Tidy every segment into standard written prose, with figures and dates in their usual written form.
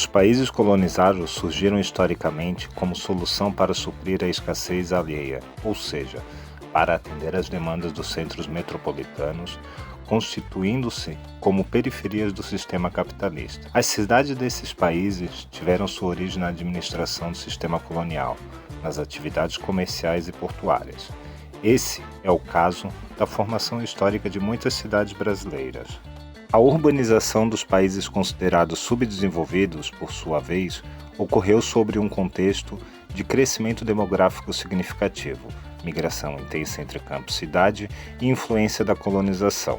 países colonizados surgiram historicamente como solução para suprir a escassez alheia, ou seja, para atender às demandas dos centros metropolitanos, constituindo-se como periferias do sistema capitalista. As cidades desses países tiveram sua origem na administração do sistema colonial, nas atividades comerciais e portuárias. Esse é o caso da formação histórica de muitas cidades brasileiras. A urbanização dos países considerados subdesenvolvidos, por sua vez, ocorreu sobre um contexto de crescimento demográfico significativo, migração intensa entre campo e cidade e influência da colonização.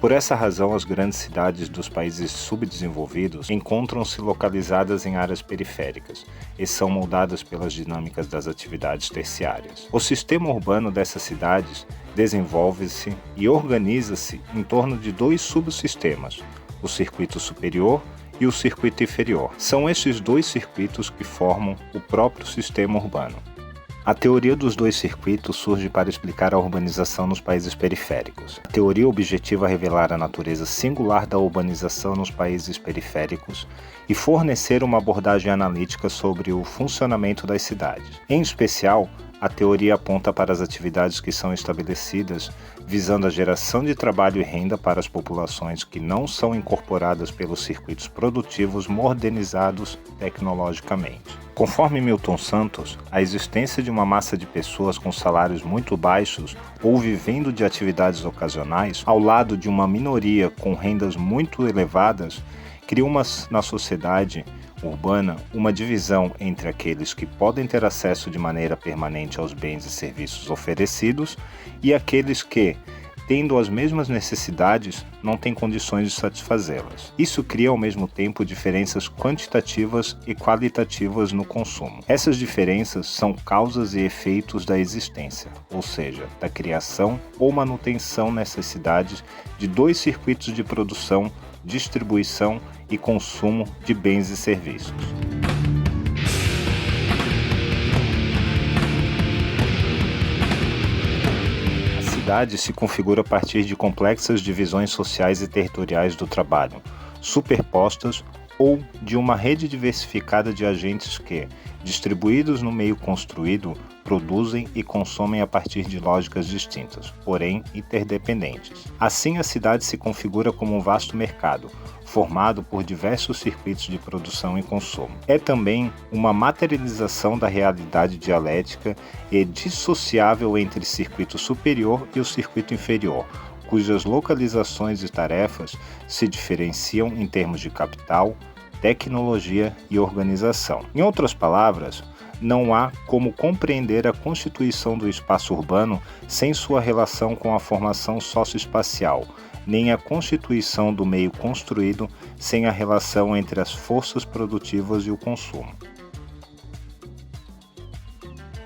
Por essa razão, as grandes cidades dos países subdesenvolvidos encontram-se localizadas em áreas periféricas e são moldadas pelas dinâmicas das atividades terciárias. O sistema urbano dessas cidades desenvolve-se e organiza-se em torno de dois subsistemas, o circuito superior e o circuito inferior. São estes dois circuitos que formam o próprio sistema urbano. A teoria dos dois circuitos surge para explicar a urbanização nos países periféricos. A teoria objetiva revelar a natureza singular da urbanização nos países periféricos e fornecer uma abordagem analítica sobre o funcionamento das cidades. Em especial, a teoria aponta para as atividades que são estabelecidas visando a geração de trabalho e renda para as populações que não são incorporadas pelos circuitos produtivos modernizados tecnologicamente. Conforme Milton Santos, a existência de uma massa de pessoas com salários muito baixos ou vivendo de atividades ocasionais, ao lado de uma minoria com rendas muito elevadas, cria na sociedade urbana uma divisão entre aqueles que podem ter acesso de maneira permanente aos bens e serviços oferecidos e aqueles que, tendo as mesmas necessidades, não têm condições de satisfazê-las. Isso cria ao mesmo tempo diferenças quantitativas e qualitativas no consumo. Essas diferenças são causas e efeitos da existência, ou seja, da criação ou manutenção nessas cidades de dois circuitos de produção, distribuição e consumo de bens e serviços. A cidade se configura a partir de complexas divisões sociais e territoriais do trabalho, superpostas ou de uma rede diversificada de agentes que, distribuídos no meio construído, produzem e consomem a partir de lógicas distintas, porém interdependentes. Assim, a cidade se configura como um vasto mercado, formado por diversos circuitos de produção e consumo. É também uma materialização da realidade dialética e dissociável entre o circuito superior e o circuito inferior, cujas localizações e tarefas se diferenciam em termos de capital, tecnologia e organização. Em outras palavras, não há como compreender a constituição do espaço urbano sem sua relação com a formação socioespacial, nem a constituição do meio construído sem a relação entre as forças produtivas e o consumo.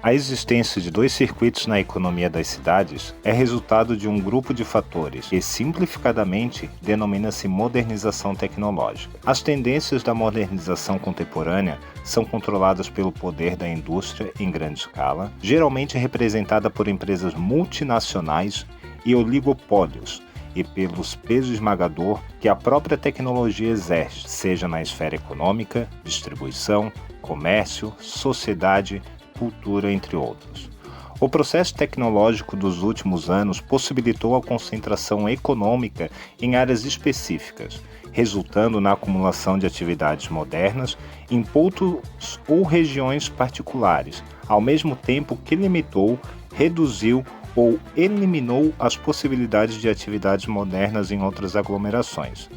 A existência de dois circuitos na economia das cidades é resultado de um grupo de fatores que, simplificadamente, denomina-se modernização tecnológica. As tendências da modernização contemporânea são controladas pelo poder da indústria em grande escala, geralmente representada por empresas multinacionais e oligopólios, e pelos peso esmagador que a própria tecnologia exerce, seja na esfera econômica, distribuição, comércio, sociedade, cultura, entre outros. O processo tecnológico dos últimos anos possibilitou a concentração econômica em áreas específicas, resultando na acumulação de atividades modernas em pontos ou regiões particulares, ao mesmo tempo que limitou, reduziu ou eliminou as possibilidades de atividades modernas em outras aglomerações.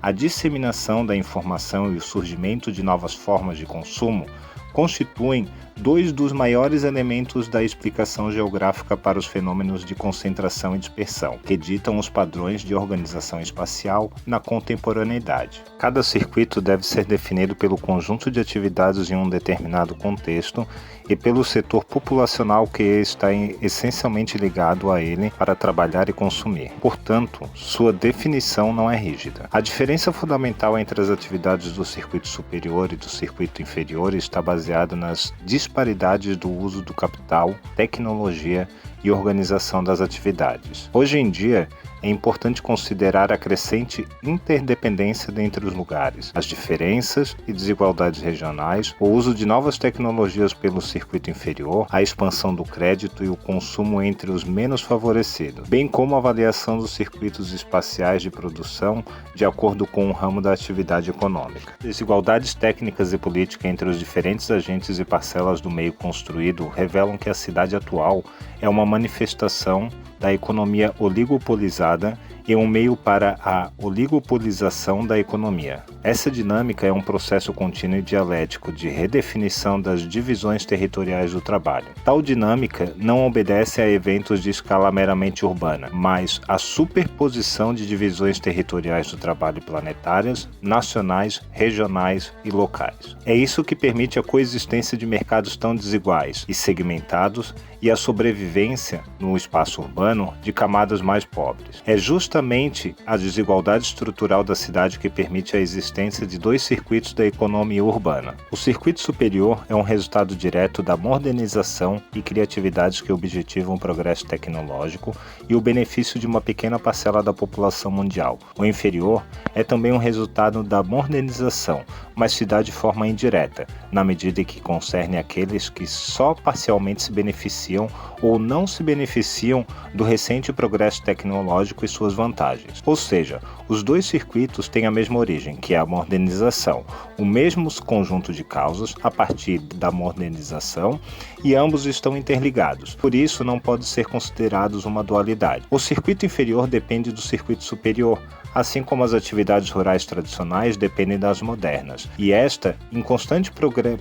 A disseminação da informação e o surgimento de novas formas de consumo constituem dois dos maiores elementos da explicação geográfica para os fenômenos de concentração e dispersão, que ditam os padrões de organização espacial na contemporaneidade. Cada circuito deve ser definido pelo conjunto de atividades em um determinado contexto e pelo setor populacional que está essencialmente ligado a ele para trabalhar e consumir. Portanto, sua definição não é rígida. A diferença fundamental entre as atividades do circuito superior e do circuito inferior está baseada nas disparidades do uso do capital, tecnologia e organização das atividades. Hoje em dia, é importante considerar a crescente interdependência dentre os lugares, as diferenças e desigualdades regionais, o uso de novas tecnologias pelo circuito inferior, a expansão do crédito e o consumo entre os menos favorecidos, bem como a avaliação dos circuitos espaciais de produção de acordo com o ramo da atividade econômica. Desigualdades técnicas e políticas entre os diferentes agentes e parcelas do meio construído revelam que a cidade atual é uma manifestação da economia oligopolizada e um meio para a oligopolização da economia. Essa dinâmica é um processo contínuo e dialético de redefinição das divisões territoriais do trabalho. Tal dinâmica não obedece a eventos de escala meramente urbana, mas à superposição de divisões territoriais do trabalho planetárias, nacionais, regionais e locais. É isso que permite a coexistência de mercados tão desiguais e segmentados e a sobrevivência no espaço urbano de camadas mais pobres. É justamente a desigualdade estrutural da cidade que permite a existência de dois circuitos da economia urbana. O circuito superior é um resultado direto da modernização e criatividades que objetivam o progresso tecnológico e o benefício de uma pequena parcela da população mundial. O inferior é também um resultado da modernização, mas se dá de forma indireta, na medida em que concerne aqueles que só parcialmente se beneficiam ou não se beneficiam do recente progresso tecnológico e suas vantagens. Ou seja, os dois circuitos têm a mesma origem, que é a modernização, o mesmo conjunto de causas a partir da modernização, e ambos estão interligados. Por isso, não pode ser considerados uma dualidade. O circuito inferior depende do circuito superior, assim como as atividades rurais tradicionais dependem das modernas, e esta em constante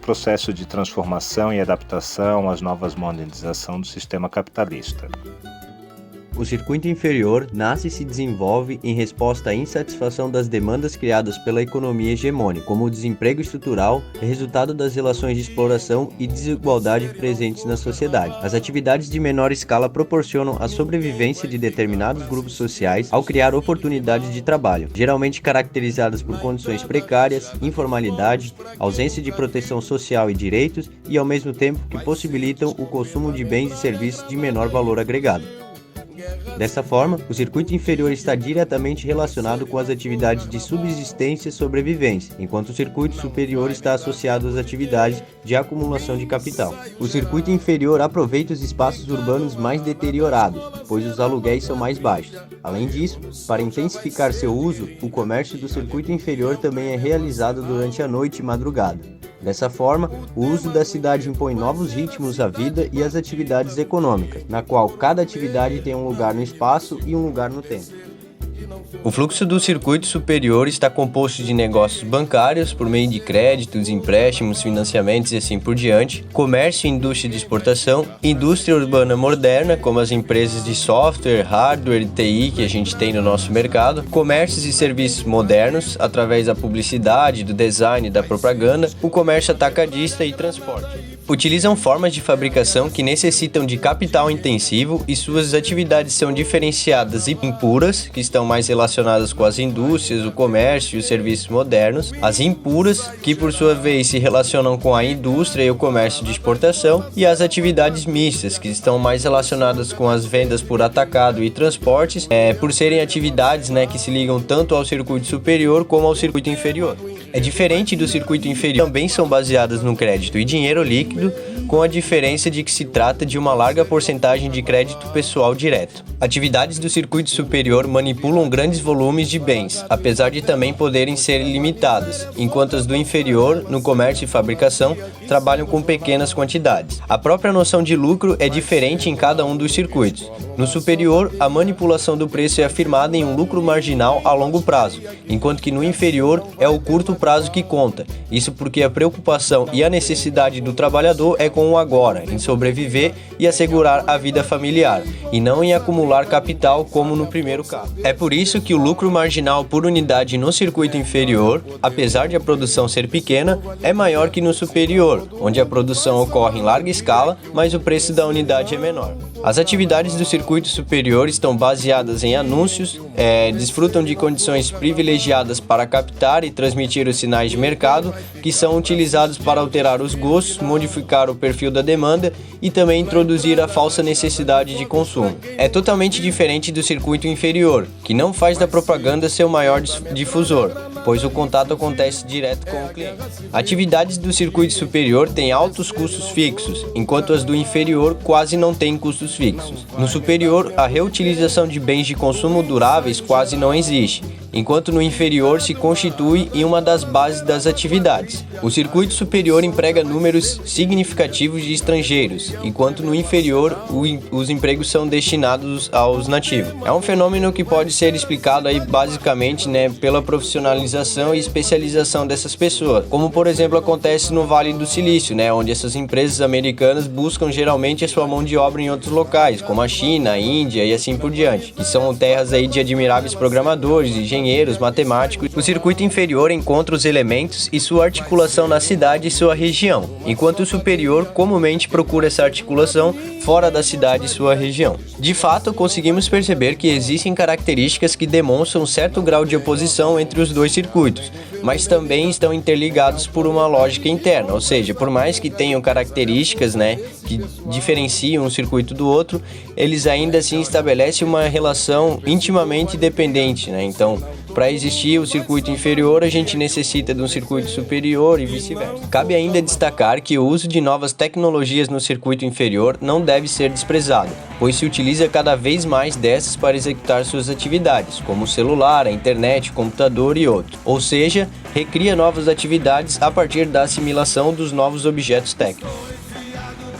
processo de transformação e adaptação às novas modernizações do sistema capitalista. O circuito inferior nasce e se desenvolve em resposta à insatisfação das demandas criadas pela economia hegemônica, como o desemprego estrutural, resultado das relações de exploração e desigualdade presentes na sociedade. As atividades de menor escala proporcionam a sobrevivência de determinados grupos sociais ao criar oportunidades de trabalho, geralmente caracterizadas por condições precárias, informalidade, ausência de proteção social e direitos e, ao mesmo tempo, que possibilitam o consumo de bens e serviços de menor valor agregado. Dessa forma, o circuito inferior está diretamente relacionado com as atividades de subsistência e sobrevivência, enquanto o circuito superior está associado às atividades de acumulação de capital. O circuito inferior aproveita os espaços urbanos mais deteriorados, pois os aluguéis são mais baixos. Além disso, para intensificar seu uso, o comércio do circuito inferior também é realizado durante a noite e madrugada. Dessa forma, o uso da cidade impõe novos ritmos à vida e às atividades econômicas, na qual cada atividade tem um lugar no espaço e um lugar no tempo. O fluxo do circuito superior está composto de negócios bancários por meio de créditos, empréstimos, financiamentos e assim por diante, comércio e indústria de exportação, indústria urbana moderna, como as empresas de software, hardware e TI que a gente tem no nosso mercado, comércios e serviços modernos, através da publicidade, do design e da propaganda, o comércio atacadista e transporte. Utilizam formas de fabricação que necessitam de capital intensivo e suas atividades são diferenciadas e impuras, que estão mais relacionadas com as indústrias, o comércio e os serviços modernos, as impuras, que por sua vez se relacionam com a indústria e o comércio de exportação, e as atividades mistas, que estão mais relacionadas com as vendas por atacado e transportes, por serem atividades que se ligam tanto ao circuito superior como ao circuito inferior. É diferente do circuito inferior, também são baseadas no crédito e dinheiro líquido, com a diferença de que se trata de uma larga porcentagem de crédito pessoal direto. Atividades do circuito superior manipulam grandes volumes de bens, apesar de também poderem ser limitadas, enquanto as do inferior, no comércio e fabricação, trabalham com pequenas quantidades. A própria noção de lucro é diferente em cada um dos circuitos. No superior, a manipulação do preço é afirmada em um lucro marginal a longo prazo, enquanto que no inferior é o curto prazo que conta. Isso porque a preocupação e a necessidade do trabalhador é com o agora, em sobreviver e assegurar a vida familiar, e não em acumular capital como no primeiro caso. É por isso que o lucro marginal por unidade no circuito inferior, apesar de a produção ser pequena, é maior que no superior, onde a produção ocorre em larga escala, mas o preço da unidade é menor. As atividades do circuito superior estão baseadas em anúncios, desfrutam de condições privilegiadas para captar e transmitir os sinais de mercado, que são utilizados para alterar os gostos, modificar o perfil da demanda e também introduzir a falsa necessidade de consumo. É totalmente diferente do circuito inferior, que não faz da propaganda seu maior difusor, pois o contato acontece direto com o cliente. Atividades do circuito superior têm altos custos fixos, enquanto as do inferior quase não têm custos fixos. No superior, a reutilização de bens de consumo duráveis quase não existe, enquanto no inferior se constitui em uma das bases das atividades. O circuito superior emprega números significativos de estrangeiros, enquanto no inferior os empregos são destinados aos nativos. É um fenômeno que pode ser explicado aí basicamente, pela profissionalização e especialização dessas pessoas, como por exemplo acontece no Vale do Silício, onde essas empresas americanas buscam geralmente a sua mão de obra em outros locais, como a China, a Índia e assim por diante, que são terras aí de admiráveis programadores, engenheiros, matemáticos. O circuito inferior encontra os elementos e sua articulação na cidade e sua região, enquanto o superior comumente procura essa articulação fora da cidade e sua região. De fato, conseguimos perceber que existem características que demonstram um certo grau de oposição entre os dois circuitos, mas também estão interligados por uma lógica interna, ou seja, por mais que tenham características, que diferenciam um circuito do outro, eles ainda assim estabelecem uma relação intimamente dependente, Então, para existir o circuito inferior, a gente necessita de um circuito superior e vice-versa. Cabe ainda destacar que o uso de novas tecnologias no circuito inferior não deve ser desprezado, pois se utiliza cada vez mais dessas para executar suas atividades, como o celular, a internet, o computador e outros. Ou seja, recria novas atividades a partir da assimilação dos novos objetos técnicos.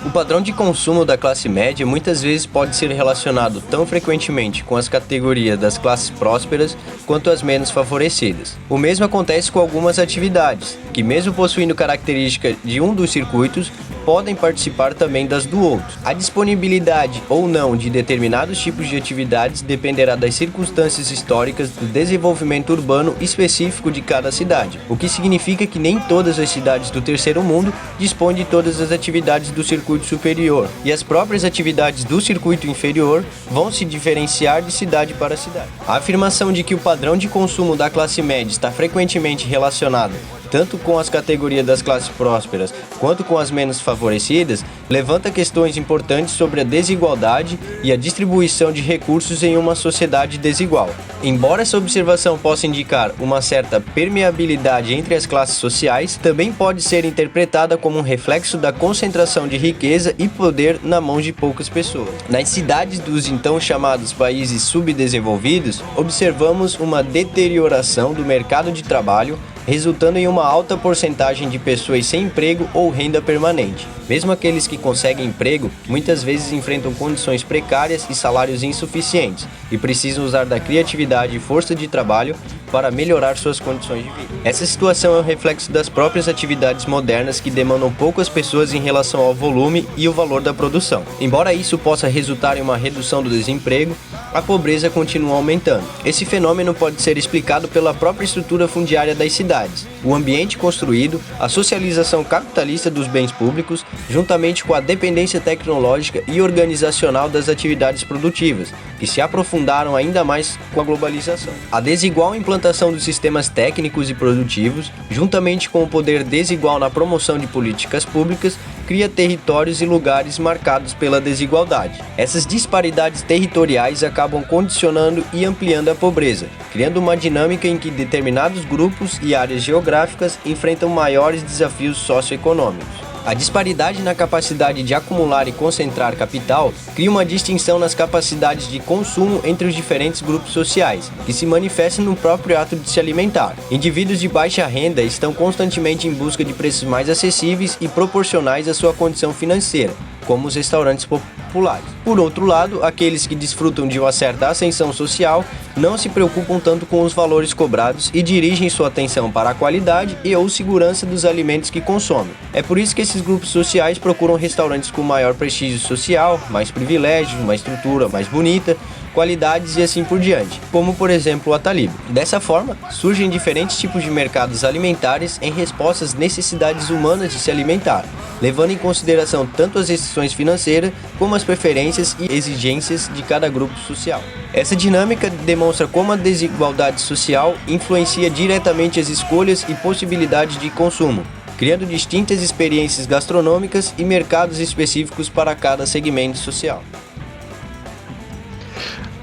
O padrão de consumo da classe média muitas vezes pode ser relacionado tão frequentemente com as categorias das classes prósperas quanto as menos favorecidas. O mesmo acontece com algumas atividades, que mesmo possuindo característica de um dos circuitos, podem participar também das do outro. A disponibilidade ou não de determinados tipos de atividades dependerá das circunstâncias históricas do desenvolvimento urbano específico de cada cidade, o que significa que nem todas as cidades do terceiro mundo dispõem de todas as atividades do circuito superior, e as próprias atividades do circuito inferior vão se diferenciar de cidade para cidade. A afirmação de que o padrão de consumo da classe média está frequentemente relacionado tanto com as categorias das classes prósperas quanto com as menos favorecidas, levanta questões importantes sobre a desigualdade e a distribuição de recursos em uma sociedade desigual. Embora essa observação possa indicar uma certa permeabilidade entre as classes sociais, também pode ser interpretada como um reflexo da concentração de riqueza e poder na mão de poucas pessoas. Nas cidades dos então chamados países subdesenvolvidos, observamos uma deterioração do mercado de trabalho, resultando em uma alta porcentagem de pessoas sem emprego ou renda permanente. Mesmo aqueles que conseguem emprego, muitas vezes enfrentam condições precárias e salários insuficientes, e precisam usar da criatividade e força de trabalho para melhorar suas condições de vida. Essa situação é um reflexo das próprias atividades modernas que demandam poucas pessoas em relação ao volume e o valor da produção. Embora isso possa resultar em uma redução do desemprego, a pobreza continua aumentando. Esse fenômeno pode ser explicado pela própria estrutura fundiária das cidades, o ambiente construído, a socialização capitalista dos bens públicos, juntamente com a dependência tecnológica e organizacional das atividades produtivas, que se aprofundaram ainda mais com a globalização. A desigual implantação dos sistemas técnicos e produtivos, juntamente com o poder desigual na promoção de políticas públicas, cria territórios e lugares marcados pela desigualdade. Essas disparidades territoriais acabam condicionando e ampliando a pobreza, criando uma dinâmica em que determinados grupos e áreas geográficas enfrentam maiores desafios socioeconômicos. A disparidade na capacidade de acumular e concentrar capital cria uma distinção nas capacidades de consumo entre os diferentes grupos sociais, que se manifestam no próprio ato de se alimentar. Indivíduos de baixa renda estão constantemente em busca de preços mais acessíveis e proporcionais à sua condição financeira, como os restaurantes populares. Por outro lado, aqueles que desfrutam de uma certa ascensão social não se preocupam tanto com os valores cobrados e dirigem sua atenção para a qualidade e ou segurança dos alimentos que consomem. É por isso que esses grupos sociais procuram restaurantes com maior prestígio social, mais privilégios, uma estrutura mais bonita, qualidades e assim por diante, como por exemplo o Atalib. Dessa forma, surgem diferentes tipos de mercados alimentares em resposta às necessidades humanas de se alimentar, levando em consideração tanto as restrições financeiras como as preferências e exigências de cada grupo social. Essa dinâmica demonstra como a desigualdade social influencia diretamente as escolhas e possibilidades de consumo, criando distintas experiências gastronômicas e mercados específicos para cada segmento social.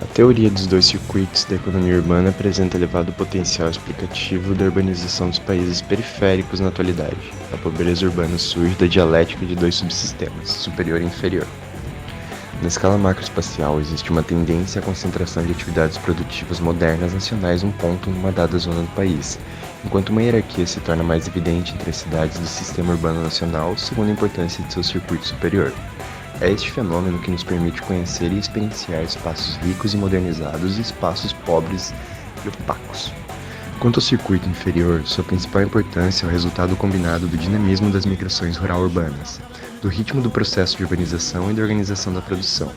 A teoria dos dois circuitos da economia urbana apresenta elevado potencial explicativo da urbanização dos países periféricos na atualidade. A pobreza urbana surge da dialética de dois subsistemas, superior e inferior. Na escala macroespacial, existe uma tendência à concentração de atividades produtivas modernas nacionais em um ponto em uma dada zona do país, enquanto uma hierarquia se torna mais evidente entre as cidades do sistema urbano nacional, segundo a importância de seu circuito superior. É este fenômeno que nos permite conhecer e experienciar espaços ricos e modernizados e espaços pobres e opacos. Quanto ao circuito inferior, sua principal importância é o resultado combinado do dinamismo das migrações rural-urbanas, do ritmo do processo de urbanização e da organização da produção.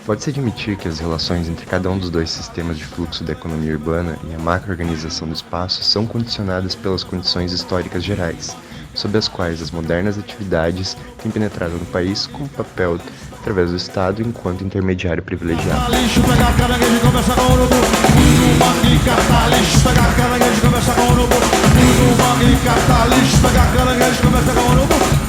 Pode-se admitir que as relações entre cada um dos dois sistemas de fluxo da economia urbana e a macro-organização do espaço são condicionadas pelas condições históricas gerais, sob as quais as modernas atividades têm penetrado no país com papel através do Estado enquanto intermediário privilegiado. Pegar caranguejo e conversar com o urubu. Pegar caranguejo e conversar com o urubu.